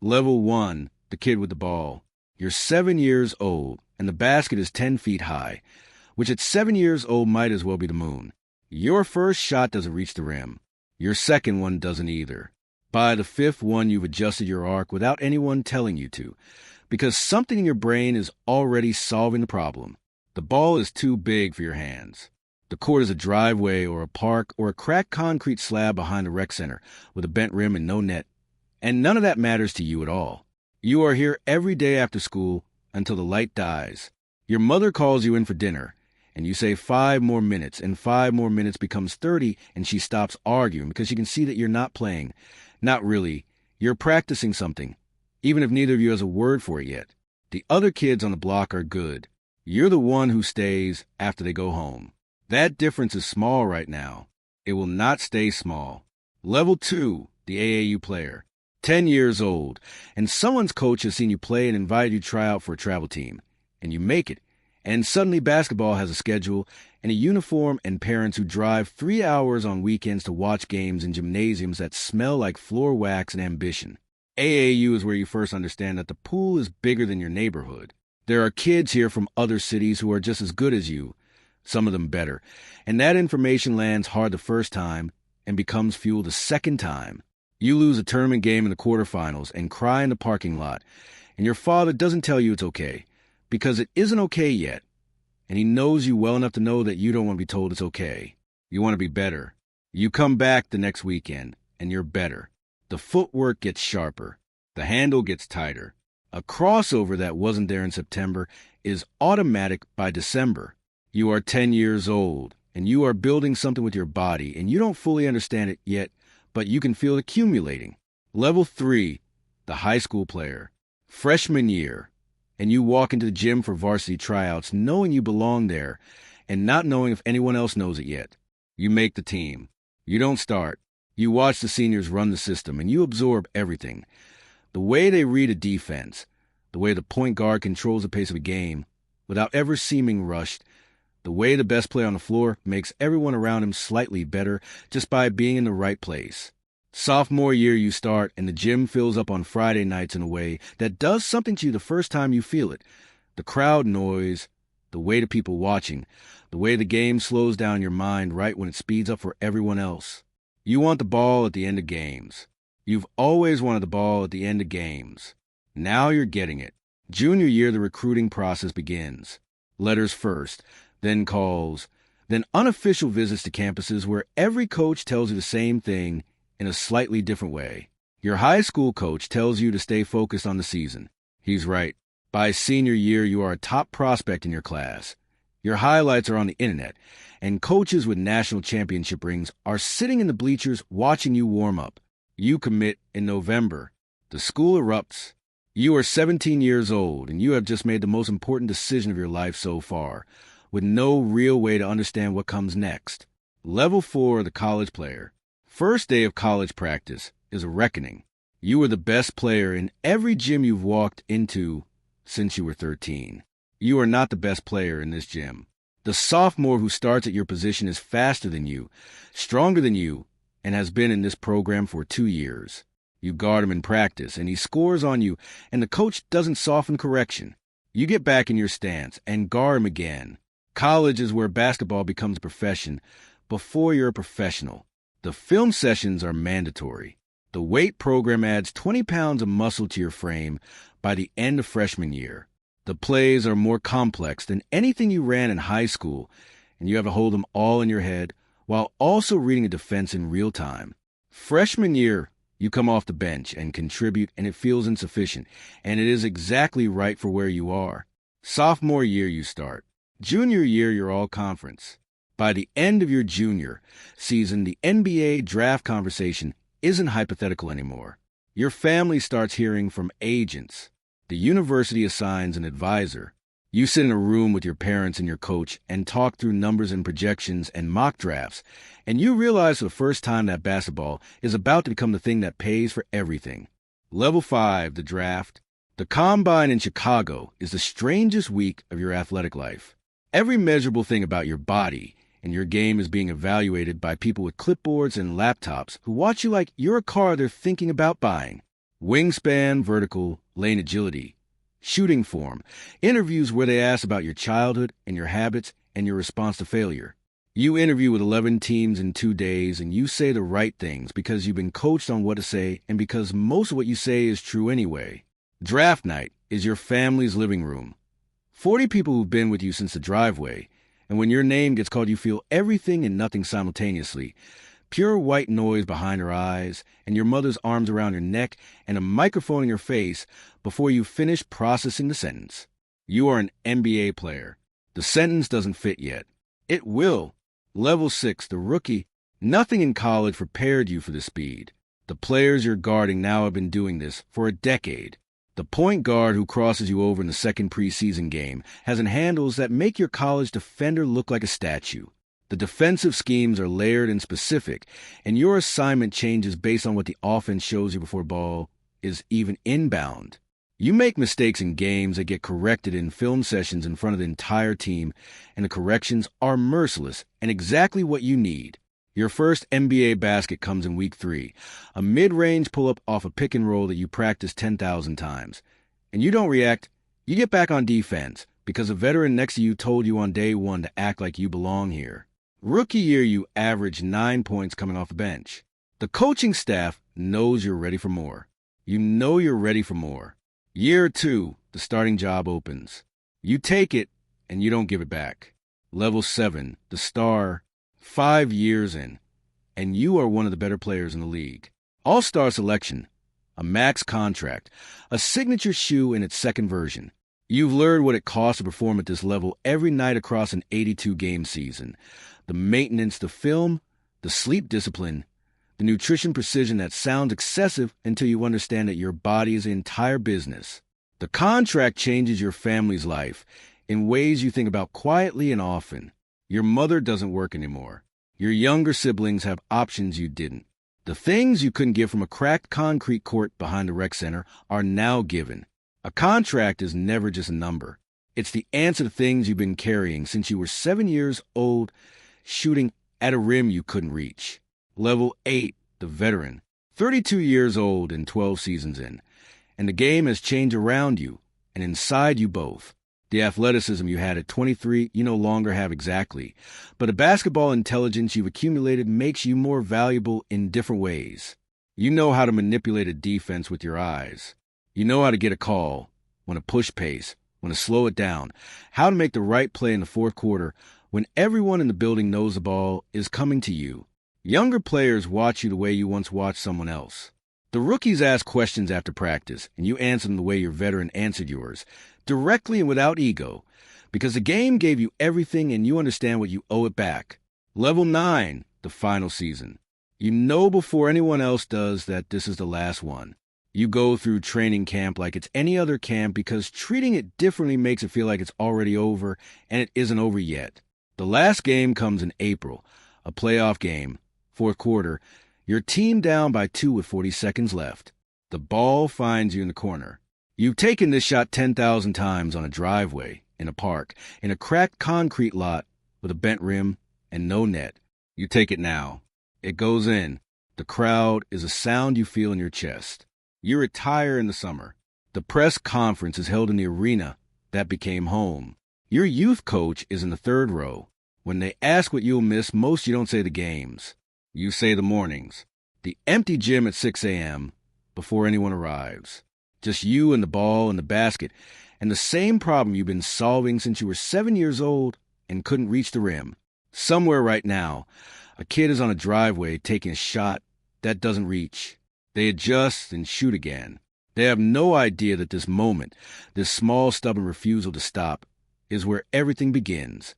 Level 1, the kid with the ball. You're 7 years old, and the basket is 10 feet high, which at 7 years old might as well be the moon. Your first shot doesn't reach the rim. Your second one doesn't either. By the fifth one, you've adjusted your arc without anyone telling you to, because something in your brain is already solving the problem. The ball is too big for your hands. The court is a driveway or a park or a cracked concrete slab behind a rec center with a bent rim and no net. And none of that matters to you at all. You are here every day after school until the light dies. Your mother calls you in for dinner, and you say 5 more minutes, and 5 more minutes becomes 30, and she stops arguing because she can see that you're not playing. Not really. You're practicing something, even if neither of you has a word for it yet. The other kids on the block are good. You're the one who stays after they go home. That difference is small right now. It will not stay small. Level 2, the AAU Player. 10 years old, and someone's coach has seen you play and invited you to try out for a travel team. And you make it. And suddenly basketball has a schedule and a uniform and parents who drive 3 hours on weekends to watch games in gymnasiums that smell like floor wax and ambition. AAU is where you first understand that the pool is bigger than your neighborhood. There are kids here from other cities who are just as good as you, some of them better, and that information lands hard the first time and becomes fuel the second time. You lose a tournament game in the quarterfinals and cry in the parking lot, and your father doesn't tell you it's okay, because it isn't okay yet, and he knows you well enough to know that you don't want to be told it's okay. You want to be better. You come back the next weekend, and you're better. The footwork gets sharper. The handle gets tighter. A crossover that wasn't there in September is automatic by December. You are 10 years old, and you are building something with your body, and you don't fully understand it yet, but you can feel it accumulating. Level 3, the high school player. Freshman year, and you walk into the gym for varsity tryouts knowing you belong there and not knowing if anyone else knows it yet. You make the team. You don't start. You watch the seniors run the system, and you absorb everything. The way they read a defense, the way the point guard controls the pace of a game without ever seeming rushed, the way the best player on the floor makes everyone around him slightly better just by being in the right place. Sophomore year you start, and the gym fills up on Friday nights in a way that does something to you the first time you feel it. The crowd noise, the weight of people watching, the way the game slows down your mind right when it speeds up for everyone else. You want the ball at the end of games. You've always wanted the ball at the end of games. Now you're getting it. Junior year, the recruiting process begins. Letters first, then calls, then unofficial visits to campuses where every coach tells you the same thing in a slightly different way. Your high school coach tells you to stay focused on the season. He's right. By senior year, you are a top prospect in your class. Your highlights are on the internet, and coaches with national championship rings are sitting in the bleachers watching you warm up. You commit in November. The school erupts. You are 17 years old, and you have just made the most important decision of your life so far, with no real way to understand what comes next. Level 4, the college player. First day of college practice is a reckoning. You are the best player in every gym you've walked into since you were 13. You are not the best player in this gym. The sophomore who starts at your position is faster than you, stronger than you, and has been in this program for 2 years. You guard him in practice, and he scores on you, and the coach doesn't soften correction. You get back in your stance and guard him again. College is where basketball becomes a profession before you're a professional. The film sessions are mandatory. The weight program adds 20 pounds of muscle to your frame by the end of freshman year. The plays are more complex than anything you ran in high school, and you have to hold them all in your head while also reading a defense in real time. Freshman year, you come off the bench and contribute, and it feels insufficient, and it is exactly right for where you are. Sophomore year, you start. Junior year, you're all conference. By the end of your junior season, the NBA draft conversation isn't hypothetical anymore. Your family starts hearing from agents. The university assigns an advisor. You sit in a room with your parents and your coach and talk through numbers and projections and mock drafts, and you realize for the first time that basketball is about to become the thing that pays for everything. Level 5, the draft. The combine in Chicago is the strangest week of your athletic life. Every measurable thing about your body and your game is being evaluated by people with clipboards and laptops who watch you like you're a car they're thinking about buying. Wingspan, vertical, lane agility. Shooting form. Interviews where they ask about your childhood and your habits and your response to failure. You interview with 11 teams in 2 days, and you say the right things because you've been coached on what to say and because most of what you say is true anyway. Draft night is your family's living room. 40 people who've been with you since the driveway, and when your name gets called, you feel everything and nothing simultaneously. Pure white noise behind her eyes, and your mother's arms around your neck, and a microphone in your face before you finish processing the sentence. You are an NBA player. The sentence doesn't fit yet. It will. Level 6, the rookie. Nothing in college prepared you for this speed. The players you're guarding now have been doing this for a decade. The point guard who crosses you over in the second preseason game has handles that make your college defender look like a statue. The defensive schemes are layered and specific, and your assignment changes based on what the offense shows you before ball is even inbound. You make mistakes in games that get corrected in film sessions in front of the entire team, and the corrections are merciless and exactly what you need. Your first NBA basket comes in week 3, a mid-range pull-up off a pick and roll that you practiced 10,000 times. And you don't react, you get back on defense because a veteran next to you told you on day 1 to act like you belong here. Rookie year, you average 9 points coming off the bench. The coaching staff knows you're ready for more. You know you're ready for more. Year 2, the starting job opens. You take it, and you don't give it back. Level 7, the star, 5 years in, and you are one of the better players in the league. All-star selection, a max contract, a signature shoe in its second version. You've learned what it costs to perform at this level every night across an 82-game season. The maintenance, the film, the sleep discipline, the nutrition precision that sounds excessive until you understand that your body is the entire business. The contract changes your family's life in ways you think about quietly and often. Your mother doesn't work anymore. Your younger siblings have options you didn't. The things you couldn't get from a cracked concrete court behind the rec center are now given. A contract is never just a number. It's the answer to things you've been carrying since you were 7 years old, shooting at a rim you couldn't reach. Level 8, the veteran. 32 years old and 12 seasons in. And the game has changed around you and inside you both. The athleticism you had at 23, you no longer have exactly. But the basketball intelligence you've accumulated makes you more valuable in different ways. You know how to manipulate a defense with your eyes. You know how to get a call, when to push pace, when to slow it down, how to make the right play in the fourth quarter when everyone in the building knows the ball is coming to you. Younger players watch you the way you once watched someone else. The rookies ask questions after practice, and you answer them the way your veteran answered yours, directly and without ego, because the game gave you everything and you understand what you owe it back. Level 9, the final season. You know before anyone else does that this is the last one. You go through training camp like it's any other camp because treating it differently makes it feel like it's already over, and it isn't over yet. The last game comes in April, a playoff game, fourth quarter. You're team down by 2 with 40 seconds left. The ball finds you in the corner. You've taken this shot 10,000 times on a driveway, in a park, in a cracked concrete lot with a bent rim and no net. You take it now. It goes in. The crowd is a sound you feel in your chest. You retire in the summer. The press conference is held in the arena that became home. Your youth coach is in the third row. When they ask what you'll miss, most you don't say the games. You say the mornings. The empty gym at 6 a.m. before anyone arrives. Just you and the ball and the basket, and the same problem you've been solving since you were 7 years old and couldn't reach the rim. Somewhere right now, a kid is on a driveway taking a shot that doesn't reach. They adjust and shoot again. They have no idea that this moment, this small, stubborn refusal to stop, is where everything begins.